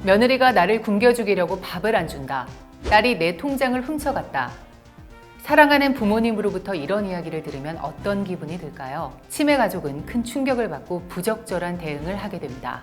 며느리가 나를 굶겨 죽이려고 밥을 안 준다. 딸이 내 통장을 훔쳐갔다. 사랑하는 부모님으로부터 이런 이야기를 들으면 어떤 기분이 들까요? 치매 가족은 큰 충격을 받고 부적절한 대응을 하게 됩니다.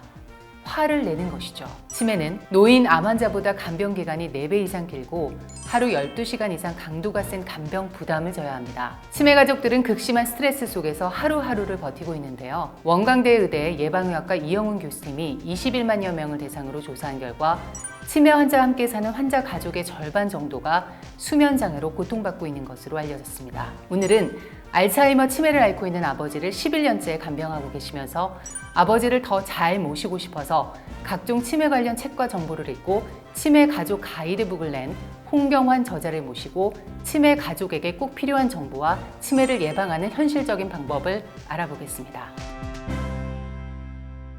화를 내는 것이죠. 치매는 노인 암 환자보다 간병 기간이 4배 이상 길고 하루 12시간 이상 강도가 센 간병 부담을 져야 합니다. 치매 가족들은 극심한 스트레스 속에서 하루하루를 버티고 있는데요. 원광대 의대 예방의학과 이영훈 교수님이 21만여 명을 대상으로 조사한 결과 치매 환자와 함께 사는 환자 가족의 절반 정도가 수면장애로 고통받고 있는 것으로 알려졌습니다. 오늘은 알츠하이머 치매를 앓고 있는 아버지를 11년째 간병하고 계시면서 아버지를 더 잘 모시고 싶어서 각종 치매 관련 책과 정보를 읽고 치매 가족 가이드북을 낸 홍경환 저자를 모시고 치매 가족에게 꼭 필요한 정보와 치매를 예방하는 현실적인 방법을 알아보겠습니다.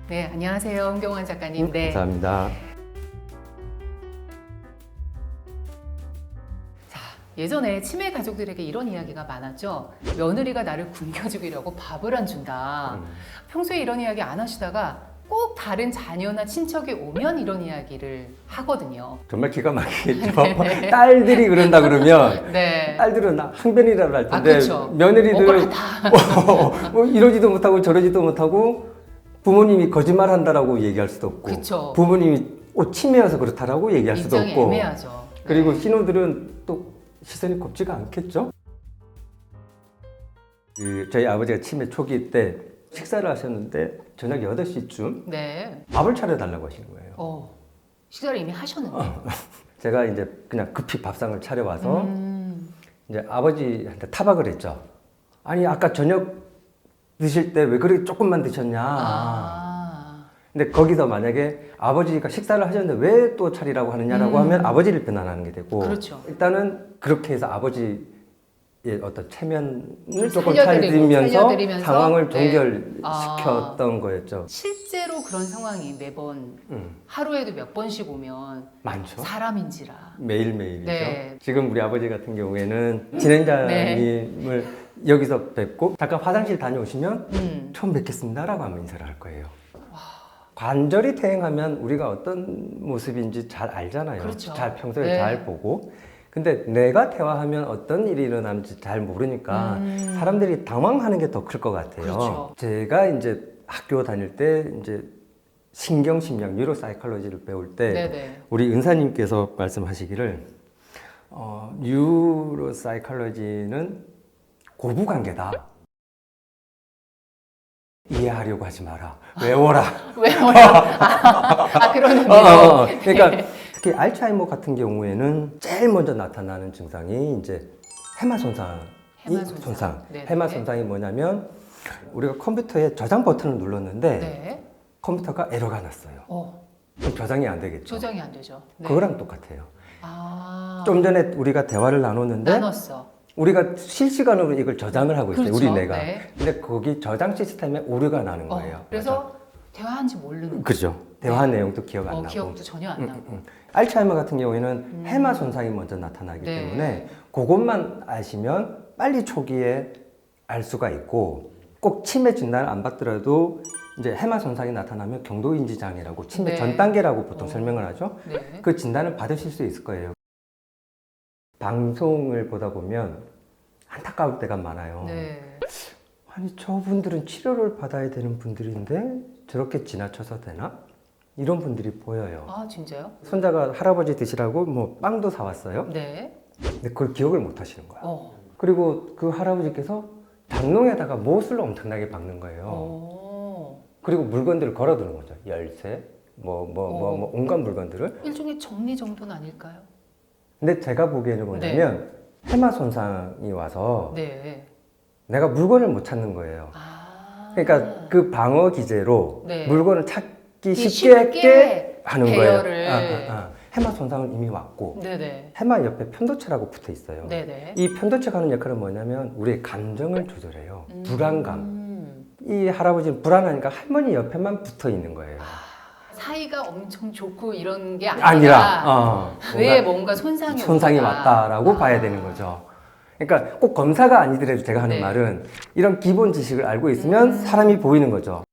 네, 안녕하세요. 홍경환 작가님. 네. 감사합니다. 예전에 치매 가족들에게 이런 이야기가 많았죠. 며느리가 나를 굶겨 죽이려고 밥을 안 준다. 평소에 이런 이야기 안 하시다가 꼭 다른 자녀나 친척이 오면 이런 이야기를 하거든요. 정말 기가 막히겠죠. 딸들이 그런다 그러면 네. 딸들은 항변이라고 할 텐데 그렇죠. 며느리들 뭐 이러지도 못하고 저러지도 못하고 부모님이 거짓말한다라고 얘기할 수도 없고 그쵸. 부모님이 치매여서 그렇다라고 얘기할 수도 입장이 없고 애매하죠. 그리고 신호들은 또 시선이 곱지가 않겠죠. 저희 아버지가 치매 초기 때 식사를 하셨는데 저녁 8시쯤 네. 밥을 차려달라고 하시는 거예요. 식사를 이미 하셨는데. 제가 이제 그냥 급히 밥상을 차려와서 이제 아버지한테 타박을 했죠. 아니 아까 저녁 드실 때 왜 그렇게 조금만 드셨냐. 근데 거기서 만약에 아버지가 식사를 하셨는데 왜 또 차리라고 하느냐라고 하면 아버지를 비난하는 게 되고 그렇죠. 일단은 그렇게 해서 아버지의 어떤 체면을 조금 살려드리면서 살리면서 상황을 네. 종결시켰던 거였죠. 실제로 그런 상황이 매번 하루에도 몇 번씩 오면 많죠. 사람인지라. 매일매일이죠. 네. 지금 우리 아버지 같은 경우에는 진행자님을 여기서 뵙고 잠깐 화장실 다녀오시면 처음 뵙겠습니다라고 하면 인사를 할 거예요. 관절이 퇴행하면 우리가 어떤 모습인지 잘 알잖아요. 그렇죠. 잘 평소에 잘 보고. 근데 내가 대화하면 어떤 일이 일어나는지 잘 모르니까 사람들이 당황하는 게 더 클 것 같아요. 그렇죠. 제가 이제 학교 다닐 때 이제 신경심리학, 뉴로사이콜로지를 배울 때 네네. 우리 은사님께서 말씀하시기를 뉴로사이콜로지는 고부관계다. 이해하려고 하지 마라. 외워라. 그런 의미로. 그러니까 특히 알츠하이머 같은 경우에는 제일 먼저 나타나는 증상이 이제 해마 손상이 손상. 네. 해마 손상이 뭐냐면 우리가 컴퓨터에 저장 버튼을 눌렀는데 네. 컴퓨터가 에러가 났어요. 그럼 저장이 안 되겠죠. 조정이 안 되죠. 네. 그거랑 똑같아요. 아. 좀 전에 우리가 대화를 나눴는데 나눴어. 우리가 실시간으로 이걸 저장을 하고 있어요. 그렇죠. 우리 뇌가. 네. 근데 거기 저장 시스템에 오류가 나는 거예요. 그래서 대화한지 모르는. 그죠. 대화 내용도 기억 안 나고. 기억도 전혀 안 나고. 알츠하이머 같은 경우에는 해마 손상이 먼저 나타나기 네. 때문에 그것만 아시면 빨리 초기에 알 수가 있고 꼭 치매 진단을 안 받더라도 이제 해마 손상이 나타나면 경도인지 장애라고 치매 네. 전 단계라고 보통 설명을 하죠. 네. 그 진단을 받으실 수 있을 거예요. 방송을 보다 보면 안타까울 때가 많아요. 네. 아니 저분들은 치료를 받아야 되는 분들인데 저렇게 지나쳐서 되나? 이런 분들이 보여요. 아, 진짜요? 손자가 할아버지 드시라고 뭐 빵도 사왔어요. 네. 근데 그걸 기억을 못 하시는 거예요. 그리고 그 할아버지께서 장롱에다가 못을 엄청나게 박는 거예요. 그리고 물건들을 걸어두는 거죠. 열쇠, 뭐 온갖 물건들을. 일종의 정리정돈 아닐까요? 근데 제가 보기에는 뭐냐면 해마 손상이 와서 네. 내가 물건을 못 찾는 거예요. 그러니까 그 방어 기제로 물건을 찾기 쉽게 하는 배열을. 거예요. 해마 손상은 이미 왔고 네네. 해마 옆에 편도체라고 붙어 있어요. 네네. 이 편도체가 하는 역할은 뭐냐면 우리의 감정을 조절해요. 불안감. 이 할아버지는 불안하니까 할머니 옆에만 붙어 있는 거예요. 사이가 엄청 좋고 이런 게 아니라 뇌에 뭔가 손상이 왔다라고 봐야 되는 거죠. 그러니까 꼭 검사가 아니더라도 제가 하는 말은 이런 기본 지식을 알고 있으면 사람이 보이는 거죠.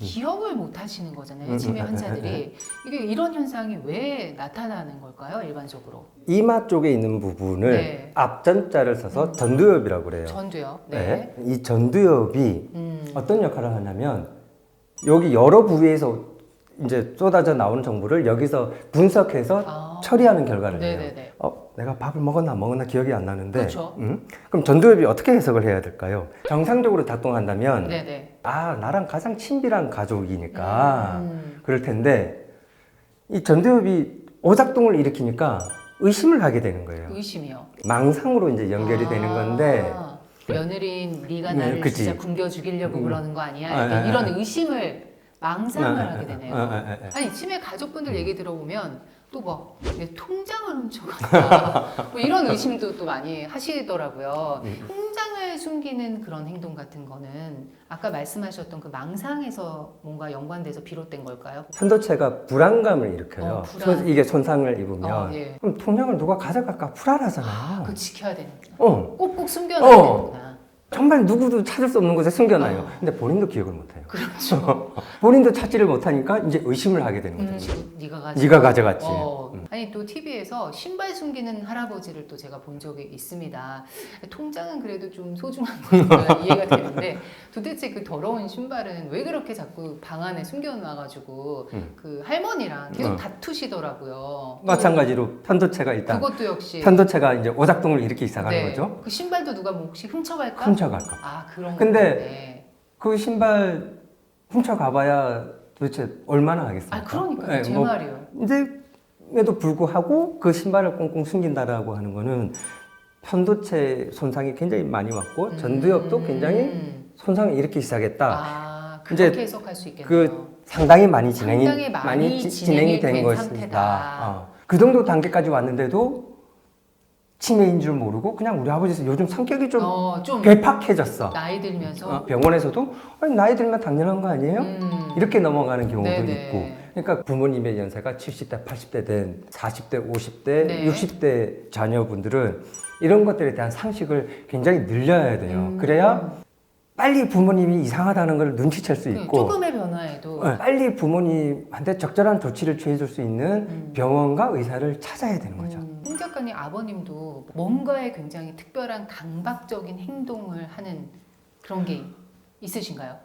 기억을 못 하시는 거잖아요. 치매 환자들이. 이게 이런 현상이 왜 나타나는 걸까요? 일반적으로. 이마 쪽에 있는 부분을 네. 앞전자를 써서 전두엽이라고 그래요. 전두엽. 네. 네. 이 전두엽이 어떤 역할을 하냐면 여기 여러 부위에서 이제 쏟아져 나오는 정보를 여기서 분석해서 처리하는 결과를 해요. 네네네. 내가 밥을 먹었나 기억이 안 나는데. 그렇죠. 그럼 전두엽이 어떻게 해석을 해야 될까요? 정상적으로 작동한다면 네네. 나랑 가장 친밀한 가족이니까 그럴 텐데 이 전두엽이 오작동을 일으키니까 의심을 하게 되는 거예요. 의심이요. 망상으로 이제 연결이 되는 건데 며느리인 네가 나를 그치. 진짜 굶겨 죽이려고 그러는 거 아니야? 아, 이렇게 아, 이런 아. 의심을 망상을 하게 되네요. 아. 아니 치매 가족분들 얘기 들어보면 또 막 내 통장을 훔쳐갔다 뭐 이런 의심도 또 많이 하시더라고요. 통장을 숨기는 그런 행동 같은 거는 아까 말씀하셨던 그 망상에서 뭔가 연관돼서 비롯된 걸까요? 편도체가 불안감을 일으켜요. 불안. 이게 손상을 입으면 예. 그럼 통장을 누가 가져갈까 불안하잖아요. 그거 지켜야 되는구나. 어, 꼭꼭 숨겨놔야 되는구나. 정말 누구도 찾을 수 없는 곳에 숨겨놔요. 근데 본인도 기억을 못해요. 그렇죠. 본인도 찾지를 못하니까 이제 의심을 하게 되는 거죠. 네가 가져갔지. 아니 또 TV에서 신발 숨기는 할아버지를 또 제가 본 적이 있습니다. 통장은 그래도 좀 소중한 거니까 이해가 되는데 도대체 그 더러운 신발은 왜 그렇게 자꾸 방 안에 숨겨놔가지고 그 할머니랑 계속 다투시더라고요. 마찬가지로 편도체가 일단 그것도 역시 편도체가 이제 오작동을 일으키기 시작하는 네. 거죠. 그 신발도 누가 뭐 혹시 훔쳐갈까? 훔쳐갈까. 아 그런 근데 건데. 그 신발 훔쳐가봐야 도대체 얼마나 하겠습니까? 아 그러니까요. 네, 제 말이요. 이제에도 불구하고 그 신발을 꽁꽁 숨긴다라고 하는 거는 편도체 손상이 굉장히 많이 왔고 전두엽도 굉장히 손상을 일으키기 시작했다. 아 그렇게 이제 해석할 수 있겠네요. 그 상당히 많이 진행이 상당히 많이 진행이 된 된 것이다. 상태다. 그 정도 단계까지 왔는데도 치매인 줄 모르고 그냥 우리 아버지 요즘 성격이 좀 괴팍해졌어. 나이 들면서 병원에서도 아니, 나이 들면 당연한 거 아니에요? 이렇게 넘어가는 경우도 네네. 있고. 그러니까 부모님의 연세가 70대, 80대 된 40대, 50대, 네. 60대 자녀분들은 이런 것들에 대한 상식을 굉장히 늘려야 돼요. 그래야 빨리 부모님이 이상하다는 걸 눈치챌 수 있고 조금의 변화에도 빨리 부모님한테 적절한 조치를 취해줄 수 있는 병원과 의사를 찾아야 되는 거죠. 홍 작가님 아버님도 뭔가에 굉장히 특별한 강박적인 행동을 하는 그런 게 있으신가요?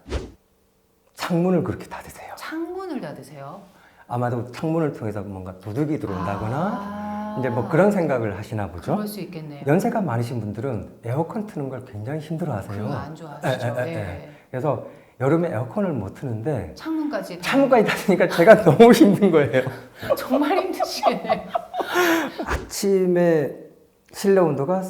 창문을 그렇게 닫으세요. 창문을 닫으세요? 아마도 창문을 통해서 뭔가 도둑이 들어온다거나 이제 뭐 그런 생각을 하시나 보죠. 그럴 수 있겠네요. 연세가 많으신 분들은 에어컨 트는 걸 굉장히 힘들어하세요. 그거 안 좋아하시죠? 네. 그래서 여름에 에어컨을 못 트는데 창문까지 닫으니까 제가 너무 힘든 거예요. 정말 힘드시겠네요. 아침에 실내 온도가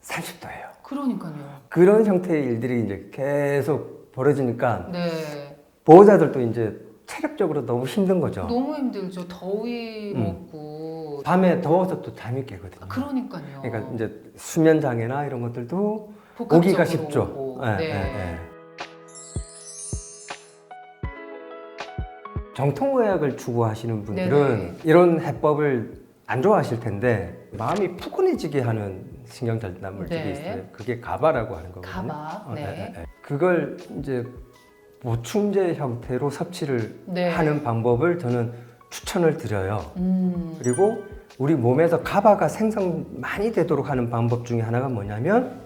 30도예요. 그러니까요. 그런 형태의 일들이 이제 계속 벌어지니까 네. 보호자들도 이제 체력적으로 너무 힘든 거죠. 너무 힘들죠. 더위 먹고. 밤에 더워서 또 잠이 깨거든요. 그러니까요. 그러니까 이제 수면 장애나 이런 것들도 복합적으로 오기가 쉽죠. 오고. 예, 네. 예, 예. 정통의학을 추구하시는 분들은 네네. 이런 해법을 안 좋아하실 텐데 마음이 푸근해지게 하는 신경절단 물질이 네. 있어요. 그게 가바라고 하는 거거든요. 가바. 네. 그걸 이제 보충제 형태로 섭취를 네. 하는 방법을 저는 추천을 드려요. 그리고 우리 몸에서 가바가 생성 많이 되도록 하는 방법 중에 하나가 뭐냐면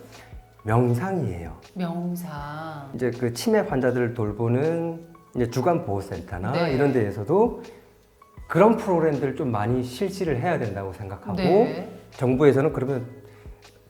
명상이에요. 명상. 이제 그 치매 환자들을 돌보는 이제 주간보호센터나 네. 이런 데에서도 그런 프로그램들을 좀 많이 실시를 해야 된다고 생각하고 네. 정부에서는 그러면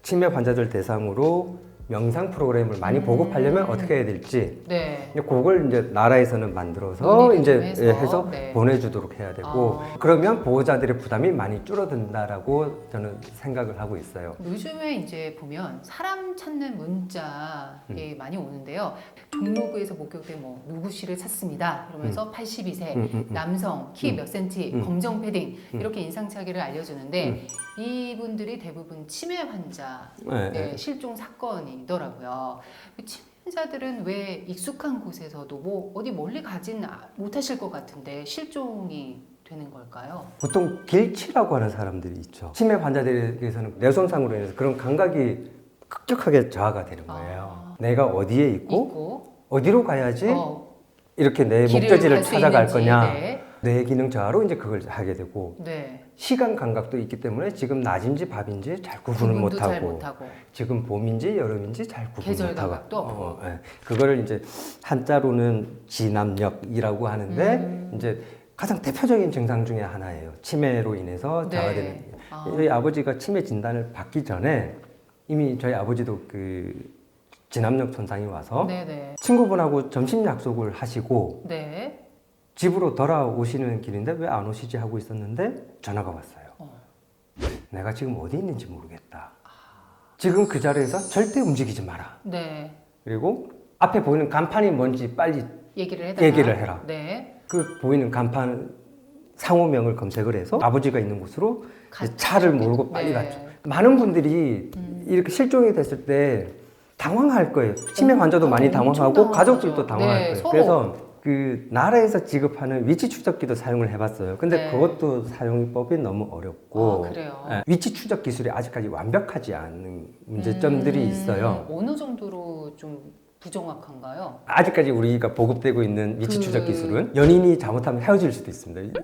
치매 환자들 대상으로 명상 프로그램을 많이 보급하려면 어떻게 해야 될지 네. 그걸 이제 나라에서는 만들어서 논의를 이제 좀 해서 네. 보내주도록 해야 되고 그러면 보호자들의 부담이 많이 줄어든다라고 저는 생각을 하고 있어요. 요즘에 이제 보면 사람 찾는 문자에 많이 오는데요. 종로구에서 목격된 뭐 누구 씨를 찾습니다. 그러면서 82세 남성 키 몇 센치 검정 패딩 이렇게 인상착의를 알려주는데 이분들이 대부분 치매 환자의 네. 실종 사건이더라고요. 치매 환자들은 왜 익숙한 곳에서도 뭐 어디 멀리 가진 못하실 것 같은데 실종이 되는 걸까요? 보통 길치라고 하는 사람들이 있죠. 치매 환자들에게서는 뇌손상으로 인해서 그런 감각이 급격하게 저하가 되는 거예요. 내가 어디에 있고 어디로 가야지 이렇게 내 길을 목적지를 갈수 찾아갈 있는지, 거냐. 네. 뇌 기능 저하로 이제 그걸 하게 되고 네. 시간 감각도 있기 때문에 지금 낮인지 밤인지 잘 구분을 구분도 잘 못하고 못하고. 지금 봄인지 여름인지 잘 구분 계절 못하고 감각도 없고. 예. 그거를 이제 한자로는 지남력이라고 하는데 이제 가장 대표적인 증상 중에 하나예요. 치매로 인해서 네. 자가되는. 아. 저희 아버지가 치매 진단을 받기 전에 이미 저희 아버지도 그 지남력 손상이 와서 네네. 친구분하고 점심 약속을 하시고 네. 집으로 돌아오시는 길인데 왜 안 오시지 하고 있었는데 전화가 왔어요. 내가 지금 어디 있는지 모르겠다. 지금 그 자리에서 절대 움직이지 마라. 네. 그리고 앞에 보이는 간판이 뭔지 빨리 얘기를 해달라. 얘기를 해라. 네. 그 보이는 간판 상호명을 검색을 해서 아버지가 있는 곳으로 갔죠. 차를 몰고 빨리 네. 갔죠. 많은 분들이 이렇게 실종이 됐을 때 당황할 거예요. 치매 환자도 많이 엄청 당황하고 당황하죠. 가족들도 당황할 네, 거예요. 서로. 그래서 그 나라에서 지급하는 위치 추적기도 사용을 해봤어요. 근데 네. 그것도 사용법이 너무 어렵고 아, 그래요? 예, 위치 추적 기술이 아직까지 완벽하지 않은 문제점들이 있어요. 어느 정도로 좀 부정확한가요? 아직까지 우리가 보급되고 있는 위치 그- 추적 기술은 연인이 잘못하면 헤어질 수도 있습니다.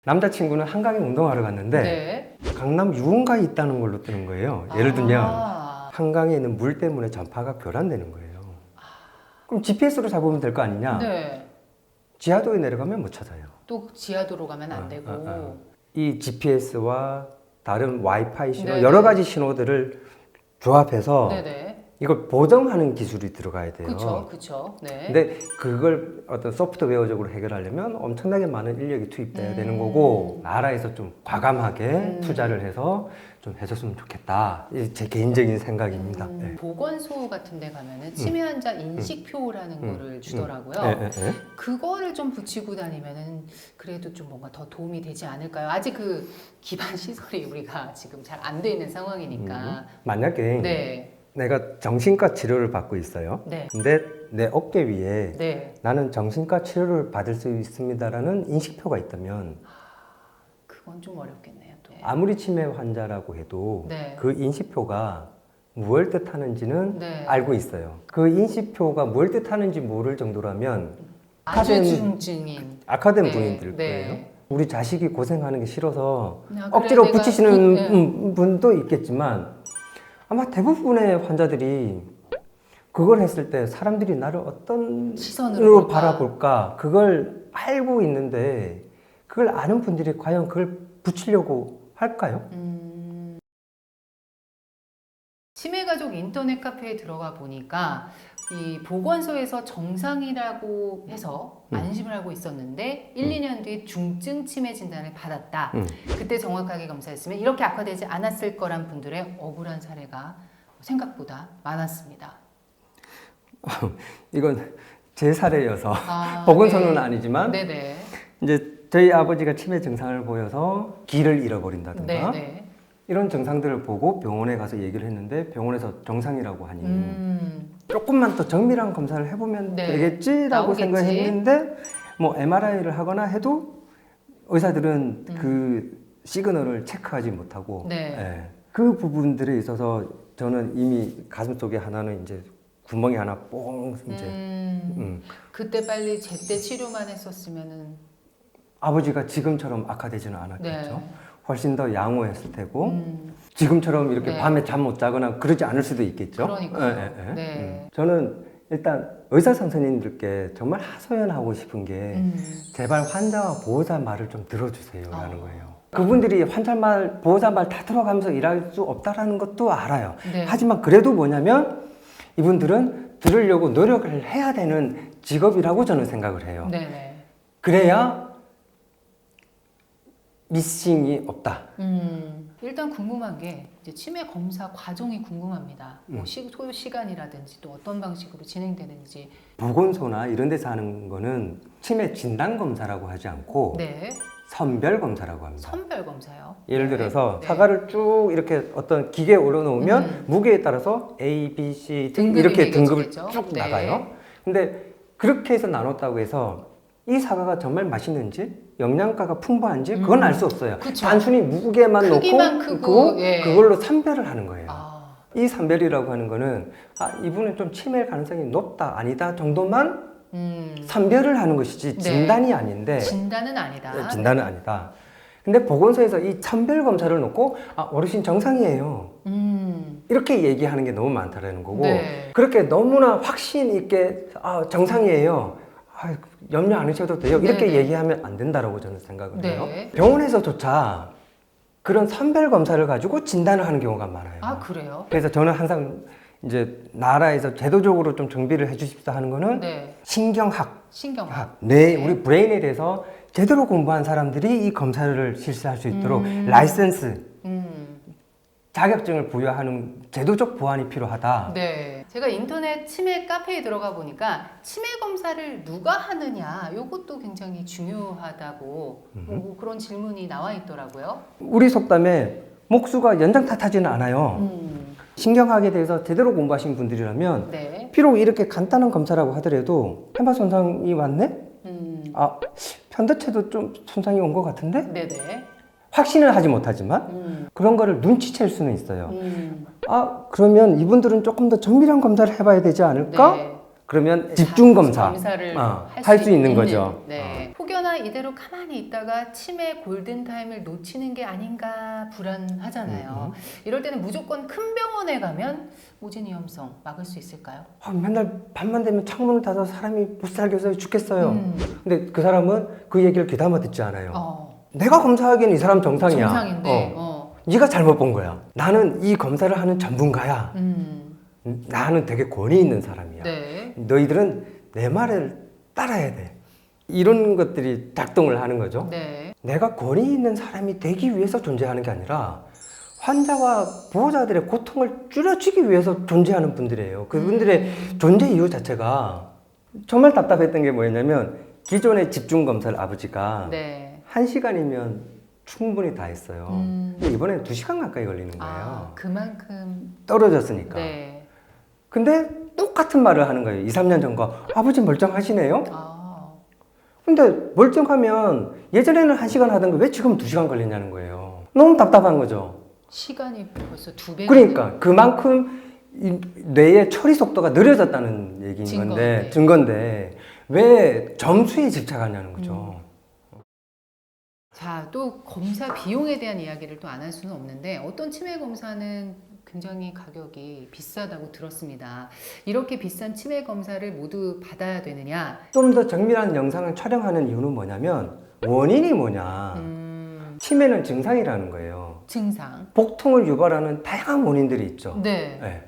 남자친구는 한강에 운동하러 갔는데 네. 강남 유흥가에 있다는 걸로 뜨는 거예요. 예를 들면 아, 한강에 있는 물 때문에 전파가 교란되는 거예요. 그럼 GPS로 잡으면 될 거 아니냐? 네. 지하도에 내려가면 못 찾아요. 또 지하도로 가면 안 되고. 이 GPS와 다른 와이파이 신호, 네네. 여러 가지 신호들을 조합해서 네네. 이걸 보정하는 기술이 들어가야 돼요. 그쵸, 그쵸. 네. 근데 그걸 어떤 소프트웨어적으로 해결하려면 엄청나게 많은 인력이 투입돼야 되는 거고 나라에서 좀 과감하게 투자를 해서 좀 해줬으면 좋겠다. 이게 제 개인적인 생각입니다. 네. 보건소 같은 데 가면은 치매 환자 인식표라는 거를 주더라고요. 네. 그거를 좀 붙이고 다니면은 그래도 좀 뭔가 더 도움이 되지 않을까요? 아직 그 기반 시설이 우리가 지금 잘 안 돼 있는 상황이니까. 만약에 네. 내가 정신과 치료를 받고 있어요. 네. 근데 내 어깨 위에 네. 나는 정신과 치료를 받을 수 있습니다라는 인식표가 있다면 그건 좀 어렵겠네요. 또. 아무리 치매 환자라고 해도 네. 그 인식표가 무엇을 뜻하는지는 네. 알고 있어요. 그 인식표가 뭘 뜻하는지 모를 정도라면 아주 아카데미- 중증인. 악화된 네. 분인들 네. 거예요. 우리 자식이 고생하는 게 싫어서 그냥 억지로 그래, 내가 붙이시는 네. 분도 있겠지만 아마 대부분의 환자들이 그걸 했을 때 사람들이 나를 어떤 시선으로 볼까? 바라볼까 그걸 알고 있는데 그걸 아는 분들이 과연 그걸 붙이려고 할까요? 치매 가족 인터넷 카페에 들어가 보니까 이 보건소에서 정상이라고 해서 안심을 하고 있었는데 1, 2년 뒤에 중증 치매 진단을 받았다. 그때 정확하게 검사했으면 이렇게 악화되지 않았을 거란 분들의 억울한 사례가 생각보다 많았습니다. 이건 제 사례여서 아, 보건소는 네. 아니지만 네네. 이제 저희 아버지가 치매 증상을 보여서 길을 잃어버린다든가 네네. 이런 증상들을 보고 병원에 가서 얘기를 했는데 병원에서 정상이라고 하니 조금만 더 정밀한 검사를 해보면 네. 되겠지라고 나오겠지. 생각했는데 뭐 MRI를 하거나 해도 의사들은 그 시그널을 체크하지 못하고 네. 예. 그 부분들에 있어서 저는 이미 가슴 속에 하나는 이제 구멍이 하나 뽕 이제 그때 빨리 제때 치료만 했었으면은 아버지가 지금처럼 악화되지는 않았겠죠. 네. 훨씬 더 양호했을 테고 지금처럼 이렇게 네. 밤에 잠 못 자거나 그러지 않을 수도 있겠죠. 그러니까요. 예, 예, 예. 네. 저는 일단 의사 선생님들께 정말 하소연하고 싶은 게 제발 환자와 보호자 말을 좀 들어주세요라는 거예요. 그분들이 환자 말, 보호자 말 다 들어가면서 일할 수 없다라는 것도 알아요. 네. 하지만 그래도 뭐냐면 이분들은 들으려고 노력을 해야 되는 직업이라고 저는 생각을 해요. 네네. 그래야 미싱이 없다. 일단 궁금한 게 이제 치매 검사 과정이 궁금합니다. 뭐 소요 시간이라든지 또 어떤 방식으로 진행되는지. 보건소나 이런 데서 하는 거는 치매 진단 검사라고 하지 않고 네. 선별 검사라고 합니다. 선별 검사요. 예를 네. 들어서 네. 사과를 쭉 이렇게 어떤 기계에 올려놓으면 무게에 따라서 A, B, C 등 등급이 이렇게 등급을 매겨지겠죠. 쭉 네. 나가요. 근데 그렇게 해서 나눴다고 해서 이 사과가 정말 맛있는지 영양가가 풍부한지 그건 알 수 없어요. 그쵸. 단순히 무게만 크기만 놓고 크고, 예. 그걸로 선별을 하는 거예요. 아, 이 선별이라고 하는 거는 이분은 좀 치매일 가능성이 높다 아니다 정도만 선별을 하는 것이지 네. 진단이 아닌데 진단은 아니다. 진단은 아니다. 근데 보건소에서 이 선별 검사를 놓고 어르신 정상이에요. 이렇게 얘기하는 게 너무 많다라는 거고 네. 그렇게 너무나 확신 있게 정상이에요. 염려 안 하셔도 돼요. 이렇게 네네. 얘기하면 안 된다라고 저는 생각을 해요. 네. 병원에서조차 그런 선별 검사를 가지고 진단을 하는 경우가 많아요. 아, 그래요? 그래서 저는 항상 이제 나라에서 제도적으로 좀 정비를 해주십사 하는 거는 네. 신경학, 신경학. 뇌, 우리 브레인에 대해서 제대로 공부한 사람들이 이 검사를 실시할 수 있도록 라이센스, 자격증을 부여하는 제도적 보완이 필요하다. 네. 제가 인터넷 치매 카페에 들어가 보니까 치매 검사를 누가 하느냐, 이것도 굉장히 중요하다고 뭐 그런 질문이 나와 있더라고요. 우리 속담에 목수가 연장 탓하지는 않아요. 신경학에 대해서 제대로 공부하신 분들이라면 네. 비록 이렇게 간단한 검사라고 하더라도 해마 손상이 왔네? 편도체도 좀 손상이 온 것 같은데? 네네. 확신을 하지 못하지만 그런 거를 눈치챌 수는 있어요. 그러면 이분들은 조금 더 정밀한 검사를 해봐야 되지 않을까? 네. 그러면 집중 검사 검사를 할 수 있는 거죠. 네. 혹여나 이대로 가만히 있다가 치매 골든타임을 놓치는 게 아닌가 불안하잖아요. 이럴 때는 무조건 큰 병원에 가면 오진 위험성 막을 수 있을까요? 맨날 밤만 되면 창문을 닫아서 사람이 못 살겠어요, 죽겠어요. 근데 그 사람은 그 얘기를 귀담아 듣지 않아요. 내가 검사하기엔 이 사람 정상이야. 정상인데. 네가 잘못 본 거야. 나는 이 검사를 하는 전문가야. 나는 되게 권위 있는 사람이야. 네. 너희들은 내 말을 따라야 돼. 이런 것들이 작동을 하는 거죠. 네. 내가 권위 있는 사람이 되기 위해서 존재하는 게 아니라 환자와 보호자들의 고통을 줄여주기 위해서 존재하는 분들이에요. 그분들의 존재 이유 자체가 정말 답답했던 게 뭐였냐면 기존의 집중 검사를 아버지가 네. 1시간이면 충분히 다 했어요. 근데 이번엔 2시간 가까이 걸리는 거예요. 그만큼. 떨어졌으니까. 네. 근데 똑같은 말을 하는 거예요. 2, 3년 전과. 아버지 멀쩡하시네요? 근데 멀쩡하면 예전에는 1시간 하던 거 왜 지금 2시간 걸리냐는 거예요. 너무 답답한 거죠. 시간이 벌써 2배. 그러니까 그만큼 이 뇌의 처리 속도가 느려졌다는 얘기인 건데, 증거인데 왜 점수에 집착하냐는 거죠. 자, 또 검사 비용에 대한 이야기를 또 안 할 수는 없는데 어떤 치매 검사는 굉장히 가격이 비싸다고 들었습니다. 이렇게 비싼 치매 검사를 모두 받아야 되느냐? 좀 더 정밀한 영상을 촬영하는 이유는 뭐냐면 원인이 뭐냐. 치매는 증상이라는 거예요. 증상. 복통을 유발하는 다양한 원인들이 있죠. 네. 네.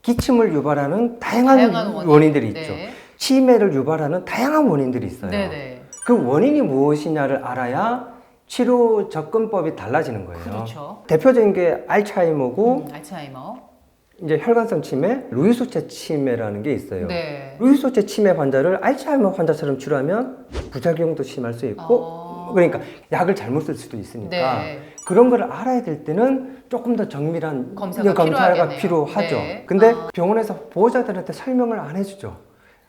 기침을 유발하는 다양한 원인들이 있죠. 네. 치매를 유발하는 다양한 원인들이 있어요. 네네. 그 원인이 무엇이냐를 알아야 치료 접근법이 달라지는 거예요. 그렇죠. 대표적인 게 알츠하이머고 알츠하이머. 이제 혈관성 치매, 루이소체 치매라는 게 있어요. 네. 루이소체 치매 환자를 알츠하이머 환자처럼 치료하면 부작용도 심할 수 있고 그러니까 약을 잘못 쓸 수도 있으니까 네. 그런 걸 알아야 될 때는 조금 더 정밀한 검사가 필요하죠. 네. 근데 병원에서 보호자들한테 설명을 안 해주죠.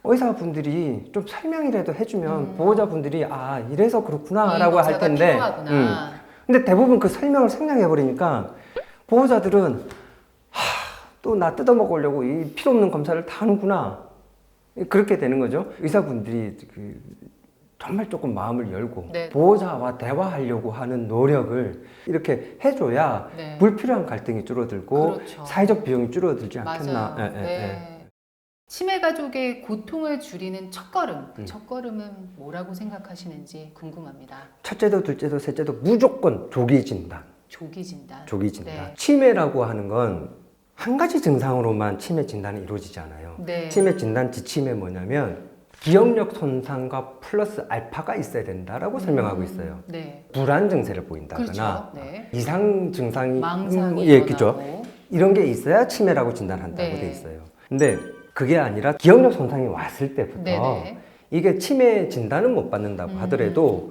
의사분들이 좀 설명이라도 해주면 보호자분들이 이래서 그렇구나 라고 할 텐데 근데 대부분 그 설명을 생략해버리니까 보호자들은 또 나 뜯어먹으려고 이 필요 없는 검사를 다 하는구나 그렇게 되는 거죠. 의사분들이 정말 조금 마음을 열고 네. 보호자와 대화하려고 하는 노력을 이렇게 해줘야 네. 불필요한 갈등이 줄어들고 그렇죠. 사회적 비용이 줄어들지 않겠나. 맞아요. 네. 치매 가족의 고통을 줄이는 첫걸음, 그 첫걸음은 뭐라고 생각하시는지 궁금합니다. 첫째도 둘째도 셋째도 무조건 조기 진단. 조기 진단. 조기 진단. 네. 치매라고 하는 건 한 가지 증상으로만 치매 진단이 이루어지지 않아요. 네. 치매 진단 지침에 뭐냐면 기억력 손상과 플러스 알파가 있어야 된다라고 설명하고 있어요. 네. 불안 증세를 보인다거나 그렇죠. 네. 이상 증상이 망상이 그죠. 이런 게 있어야 치매라고 진단한다고 네. 돼 있어요. 근데 그게 아니라 기억력 손상이 왔을 때부터 네네. 이게 치매 진단은 못 받는다고 하더라도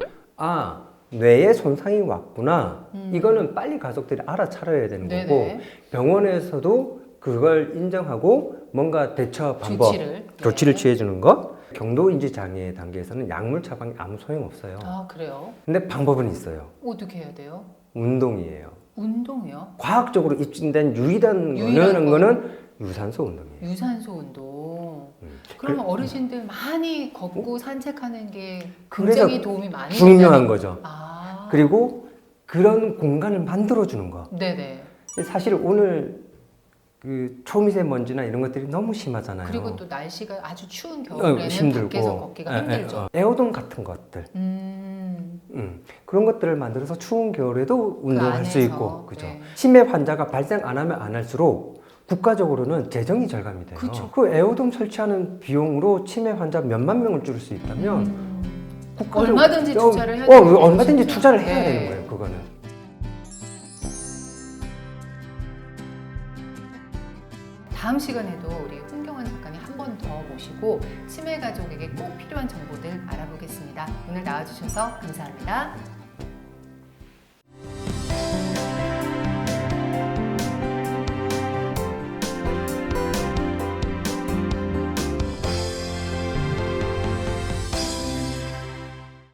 뇌에 손상이 왔구나. 이거는 빨리 가족들이 알아차려야 되는 네네. 거고 병원에서도 그걸 인정하고 뭔가 대처 방법, 조치를 취해주는 것. 경도인지 장애 단계에서는 약물 처방이 아무 소용 없어요. 그래요? 근데 방법은 있어요. 어떻게 해야 돼요? 운동이에요. 운동이요? 과학적으로 입증된 유일한 유일한 거는 유산소 운동이에요. 유산소 운동. 음. 그러면 어르신들 많이 걷고 산책하는 게 그래서 굉장히 도움이 많이 중요한 된다는- 거죠. 아. 그리고 그런 공간을 만들어 주는 거. 네네. 사실 오늘 그 초미세먼지나 이런 것들이 너무 심하잖아요. 그리고 또 날씨가 아주 추운 겨울에는 힘들고. 밖에서 걷기가 힘들죠. 에어돈 같은 것들. 그런 것들을 만들어서 추운 겨울에도 운동할 수 안에서, 있고, 그죠? 네. 치매 환자가 발생 안 하면 안 할수록 국가적으로는 재정이 절감이 돼요. 그쵸. 그 에어돔 설치하는 비용으로 치매 환자 몇만 명을 줄일 수 있다면 국가적으로- 얼마든지 투자를 해야 되는 거죠, 얼마든지 진짜. 투자를 해야 네. 되는 거예요. 그거는. 다음 시간에도 우리 홍경환 작가님 한 번 더 모시고 치매 가족에게 꼭 필요한 정보들 알아보겠습니다. 오늘 나와주셔서 감사합니다.